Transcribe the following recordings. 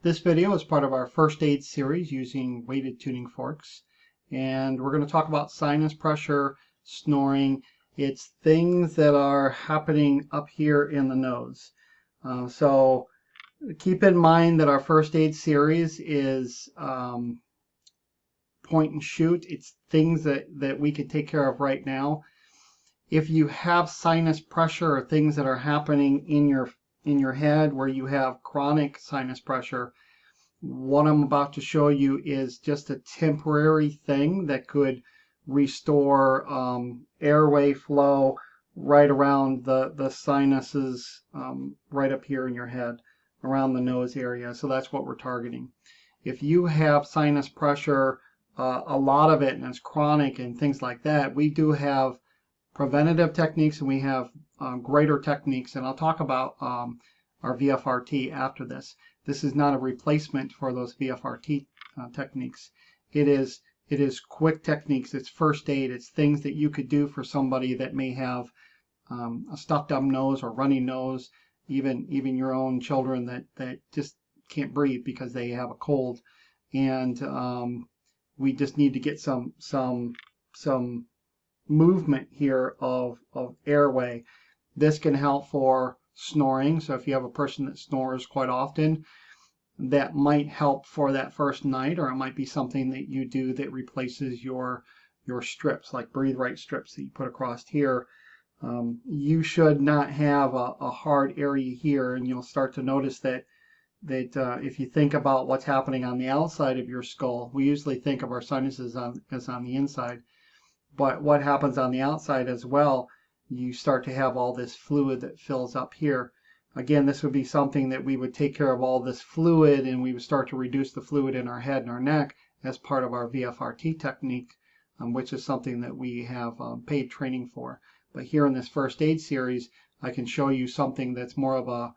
This video is part of our first aid series using weighted tuning forks, and we're going to talk about sinus pressure, snoring. It's things that are happening up here in the nose. So keep in mind that our first aid series is point and shoot. It's things that we can take care of right now. If you have sinus pressure or things that are happening in your head where you have chronic sinus pressure, what I'm about to show you is just a temporary thing that could restore airway flow right around the sinuses, right up here in your head, around the nose area. So that's what we're targeting. If you have sinus pressure, a lot of it, and it's chronic and things like that, we do have preventative techniques and we have greater techniques, and I'll talk about our VFRT after this. This is not a replacement for those VFRT techniques. It is quick techniques. It's first aid. It's things that you could do for somebody that may have a stuffed up nose or runny nose, even your own children that just can't breathe because they have a cold, and we just need to get some movement here of airway. This can help for snoring. So if you have a person that snores quite often, that might help for that first night, or it might be something that you do that replaces your strips, like breathe right strips that you put across here. You should not have a hard area here, and you'll start to notice that if you think about what's happening on the outside of your skull, we usually think of our sinuses as on the inside. But what happens on the outside as well, you start to have all this fluid that fills up here. Again, this would be something that we would take care of all this fluid, and we would start to reduce the fluid in our head and our neck as part of our VFRT technique, which is something that we have paid training for. But here in this first aid series, I can show you something that's more of a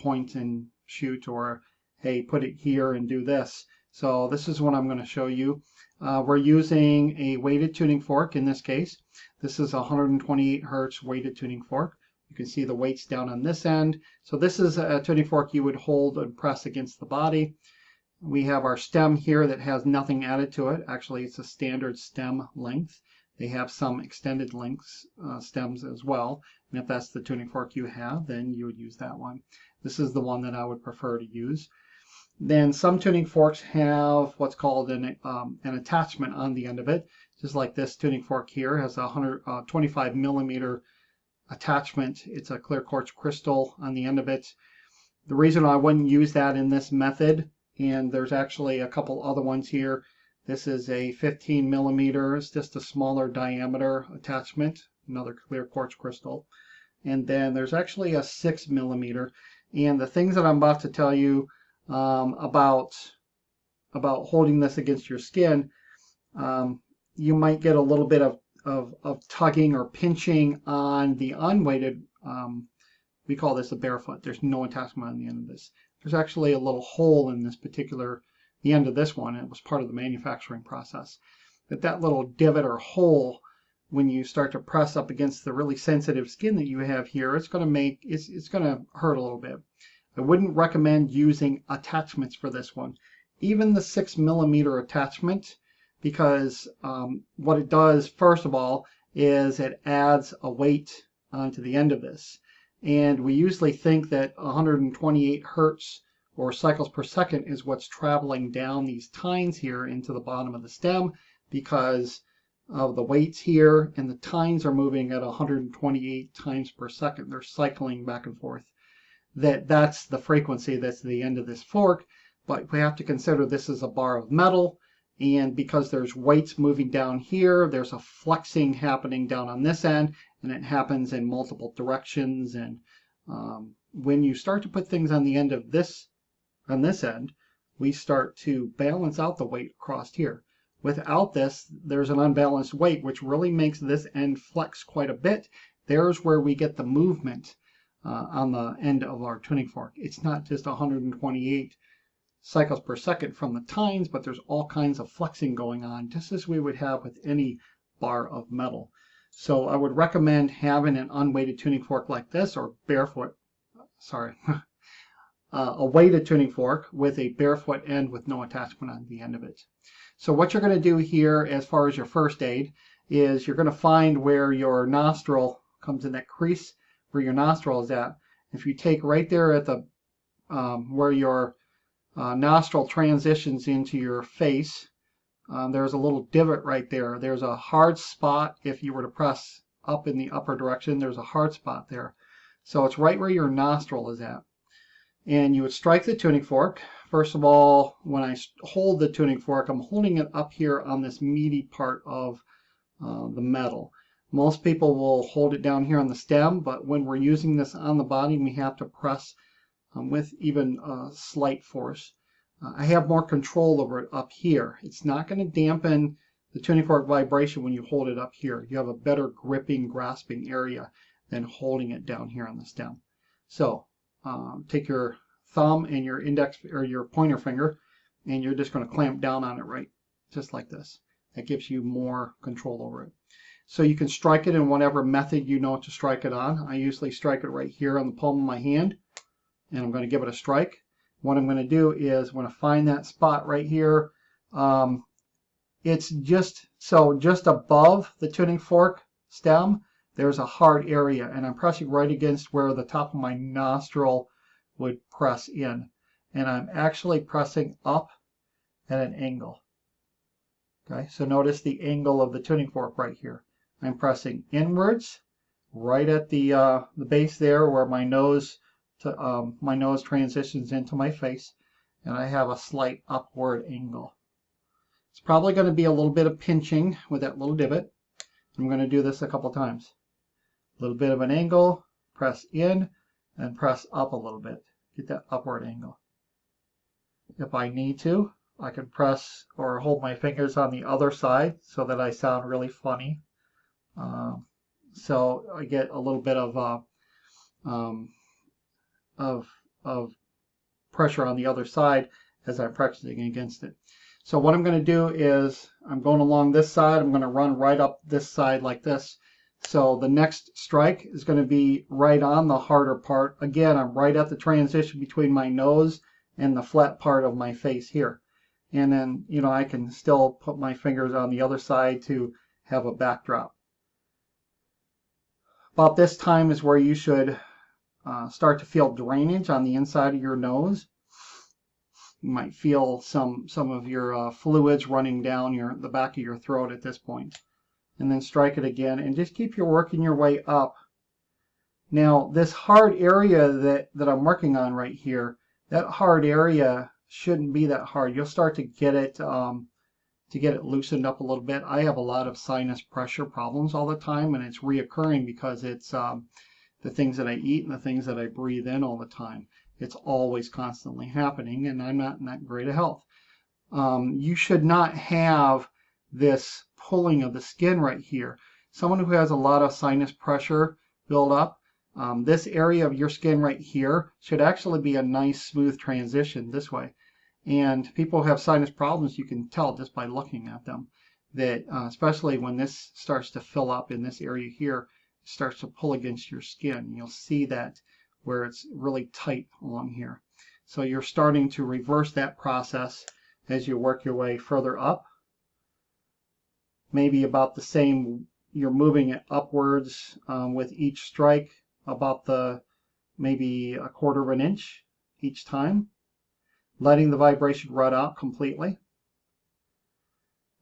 point and shoot, or hey, put it here and do this. So this is what I'm going to show you. We're using a weighted tuning fork in this case. This is a 128 hertz weighted tuning fork. You can see the weights down on this end. So this is a tuning fork you would hold and press against the body. We have our stem here that has nothing added to it. Actually, it's a standard stem length. They have some extended lengths, stems as well. And if that's the tuning fork you have, then you would use that one. This is the one that I would prefer to use. Then some tuning forks have what's called an attachment on the end of it, just like this tuning fork here has a 125 millimeter attachment. It's a clear quartz crystal on the end of it. The reason I wouldn't use that in this method, and there's actually a couple other ones here. This is a 15 millimeter, it's just a smaller diameter attachment, another clear quartz crystal. And then there's actually a 6 millimeter. And the things that I'm about to tell you about holding this against your skin, you might get a little bit of tugging or pinching on the unweighted. We call this a barefoot. There's no attachment on the end of this. There's actually a little hole in this particular, the end of this one. It was part of the manufacturing process. That little divot or hole, when you start to press up against the really sensitive skin that you have here, it's going to hurt a little bit. I wouldn't recommend using attachments for this one, even the 6 millimeter attachment, because what it does, first of all, is it adds a weight onto the end of this. And we usually think that 128 hertz or cycles per second is what's traveling down these tines here into the bottom of the stem, because of the weights here, and the tines are moving at 128 times per second. They're cycling back and forth. That's the frequency that's the end of this fork, but we have to consider this is a bar of metal, and because there's weights moving down here, there's a flexing happening down on this end, and it happens in multiple directions. And when you start to put things on the end of this, on this end, we start to balance out the weight across here. Without this, there's an unbalanced weight, which really makes this end flex quite a bit. There's where we get the movement on the end of our tuning fork. It's not just 128 cycles per second from the tines, but there's all kinds of flexing going on, just as we would have with any bar of metal. So I would recommend having an unweighted tuning fork like this, or barefoot, sorry, a weighted tuning fork with a barefoot end with no attachment on the end of it. So what you're going to do here as far as your first aid is you're going to find where your nostril comes in, that crease where your nostril is at. If you take right there at the where your nostril transitions into your face, there's a little divot right there. There's a hard spot. If you were to press up in the upper direction, there's a hard spot there. So it's right where your nostril is at. And you would strike the tuning fork. First of all, when I hold the tuning fork, I'm holding it up here on this meaty part of the metal. Most people will hold it down here on the stem, but when we're using this on the body, we have to press with even slight force. I have more control over it up here. It's not going to dampen the tuning fork vibration when you hold it up here. You have a better gripping, grasping area than holding it down here on the stem. So take your thumb and your index or your pointer finger, and you're just going to clamp down on it right just like this. That gives you more control over it. So you can strike it in whatever method you know to strike it on. I usually strike it right here on the palm of my hand, and I'm going to give it a strike. What I'm going to do is I'm going to find that spot right here. It's just above the tuning fork stem, there's a hard area, and I'm pressing right against where the top of my nostril would press in. And I'm actually pressing up at an angle. Okay, so notice the angle of the tuning fork right here. I'm pressing inwards, right at the base there where my nose transitions into my face, and I have a slight upward angle. It's probably going to be a little bit of pinching with that little divot. I'm going to do this a couple times. A little bit of an angle, press in, and press up a little bit. Get that upward angle. If I need to, I can press or hold my fingers on the other side so that I sound really funny. So I get a little bit of pressure on the other side as I'm pressing against it. So what I'm going to do is I'm going along this side. I'm going to run right up this side like this. So the next strike is going to be right on the harder part. Again, I'm right at the transition between my nose and the flat part of my face here. And then, you know, I can still put my fingers on the other side to have a backdrop. About this time is where you should start to feel drainage on the inside of your nose. You might feel some of your fluids running down the back of your throat at this point. And then strike it again and just keep working your way up. Now this hard area that I'm working on right here, that hard area shouldn't be that hard. You'll start to get it loosened up a little bit. I have a lot of sinus pressure problems all the time, and it's reoccurring because it's the things that I eat and the things that I breathe in all the time. It's always constantly happening, and I'm not in that great of health. You should not have this pulling of the skin right here. Someone who has a lot of sinus pressure build up, this area of your skin right here should actually be a nice smooth transition this way. And people who have sinus problems, you can tell just by looking at them that especially when this starts to fill up in this area here, it starts to pull against your skin. You'll see that where it's really tight along here. So you're starting to reverse that process as you work your way further up. Maybe about the same, you're moving it upwards with each strike, about maybe a quarter of an inch each time, letting the vibration run out completely.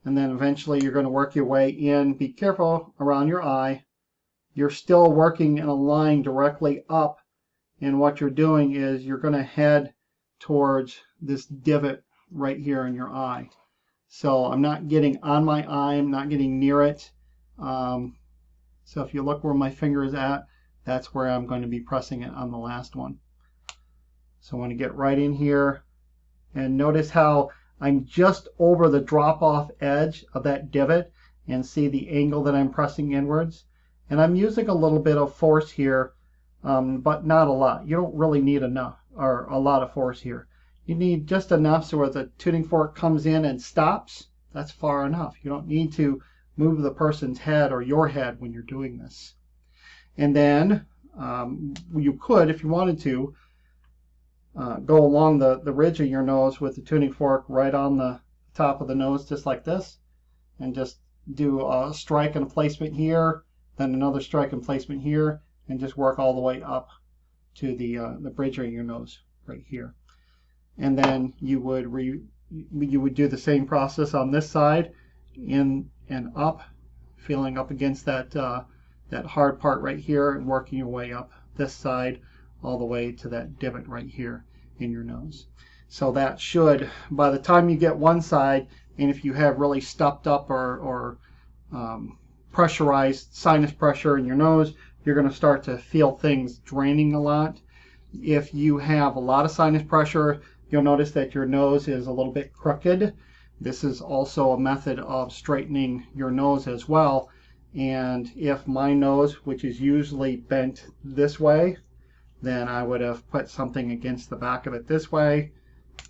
And then eventually you're going to work your way in. Be careful around your eye. You're still working in a line directly up, and what you're doing is you're going to head towards this divot right here in your eye. So I'm not getting on my eye, I'm not getting near it. So if you look where my finger is at, that's where I'm going to be pressing it on the last one. So I want to get right in here, and notice how I'm just over the drop-off edge of that divot, and see the angle that I'm pressing inwards. And I'm using a little bit of force here, but not a lot. You don't really need enough or a lot of force here. You need just enough so where the tuning fork comes in and stops. That's far enough. You don't need to move the person's head or your head when you're doing this. And then you could, if you wanted to, go along the ridge of your nose with the tuning fork right on the top of the nose, just like this, and just do a strike and a placement here, then another strike and placement here, and just work all the way up to the bridge of your nose right here. And then you would do the same process on this side, in and up, feeling up against that that hard part right here, and working your way up this side all the way to that divot right here in your nose. So that should, by the time you get one side, and if you have really stuffed up or pressurized sinus pressure in your nose, you're going to start to feel things draining a lot. If you have a lot of sinus pressure, you'll notice that your nose is a little bit crooked. This is also a method of straightening your nose as well. And if my nose, which is usually bent this way, then I would have put something against the back of it this way,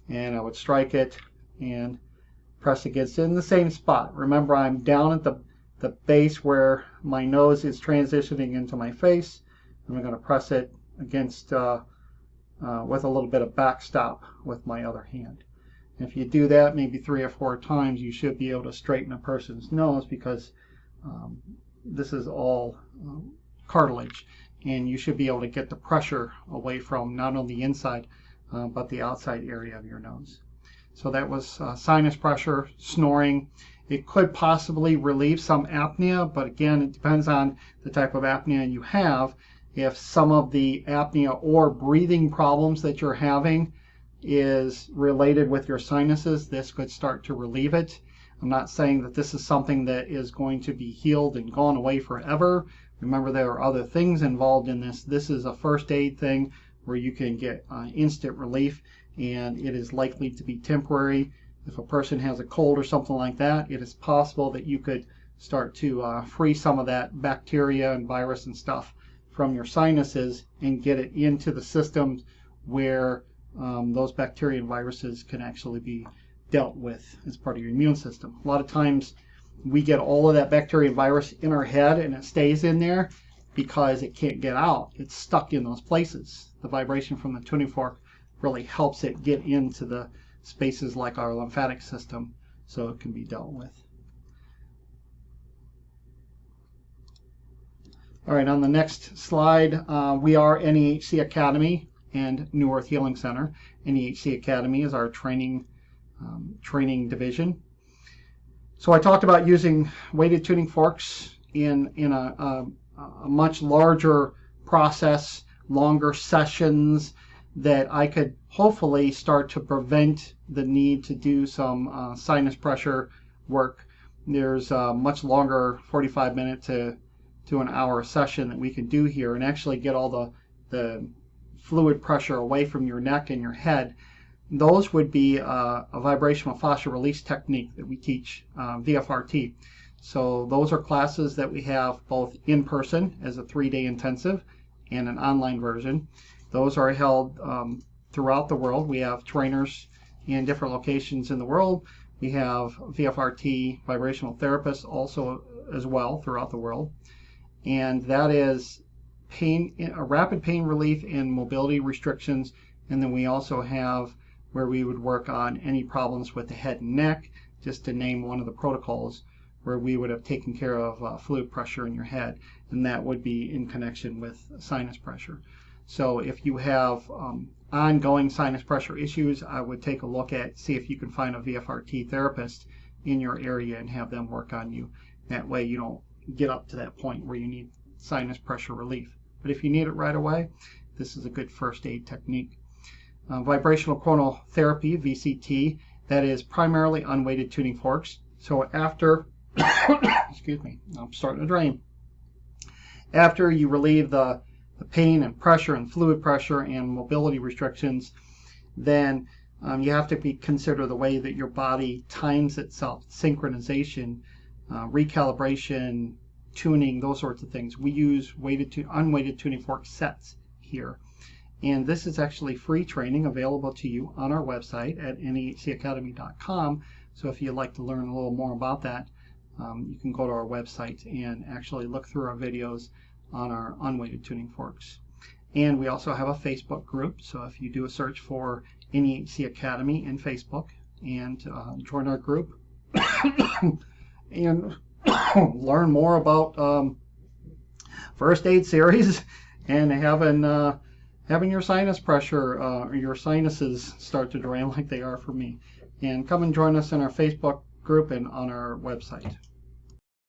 and I would strike it and press against it in the same spot. Remember, I'm down at the base where my nose is transitioning into my face, and I'm going to press it against with a little bit of backstop with my other hand. If you do that maybe 3 or 4 times, you should be able to straighten a person's nose, because this is all cartilage, and you should be able to get the pressure away from not only the inside but the outside area of your nose. So that was sinus pressure, snoring. It could possibly relieve some apnea, but again, it depends on the type of apnea you have. If some of the apnea or breathing problems that you're having is related with your sinuses, this could start to relieve it. I'm not saying that this is something that is going to be healed and gone away forever. Remember, there are other things involved in this. This is a first aid thing where you can get instant relief, and it is likely to be temporary. If a person has a cold or something like that, it is possible that you could start to free some of that bacteria and virus and stuff from your sinuses and get it into the system where those bacteria and viruses can actually be dealt with as part of your immune system. A lot of times we get all of that bacteria and virus in our head, and it stays in there because it can't get out. It's stuck in those places. The vibration from the tuning fork really helps it get into the spaces like our lymphatic system, so it can be dealt with. All right, on the next slide, we are NEC Academy and New Earth Healing Center. NEC Academy is our training division. So I talked about using weighted tuning forks in a much larger process, longer sessions, that I could hopefully start to prevent the need to do some sinus pressure work. There's a much longer 45-minute to an hour session that we can do here and actually get all the fluid pressure away from your neck and your head. Those would be a vibrational fascia release technique that we teach, VFRT. So those are classes that we have both in person as a 3-day intensive and an online version. Those are held throughout the world. We have trainers in different locations in the world. We have VFRT vibrational therapists also as well throughout the world. And that is rapid pain relief and mobility restrictions. And then we also have where we would work on any problems with the head and neck, just to name one of the protocols, where we would have taken care of fluid pressure in your head, and that would be in connection with sinus pressure. So if you have ongoing sinus pressure issues, I would take a look at, see if you can find a VFRT therapist in your area and have them work on you. That way you don't get up to that point where you need sinus pressure relief. But if you need it right away, this is a good first aid technique. Vibrational coronal therapy, VCT, that is primarily unweighted tuning forks. So after, excuse me, I'm starting to drain. After you relieve the pain and pressure and fluid pressure and mobility restrictions, then you have to consider the way that your body times itself, synchronization, recalibration, tuning, those sorts of things. We use unweighted tuning fork sets here. And this is actually free training available to you on our website at necacademy.com. So if you'd like to learn a little more about that, you can go to our website and actually look through our videos on our unweighted tuning forks. And we also have a Facebook group. So if you do a search for NEC Academy in Facebook and join our group and learn more about first aid series and having your sinus pressure or your sinuses start to drain like they are for me. And come and join us in our Facebook group and on our website.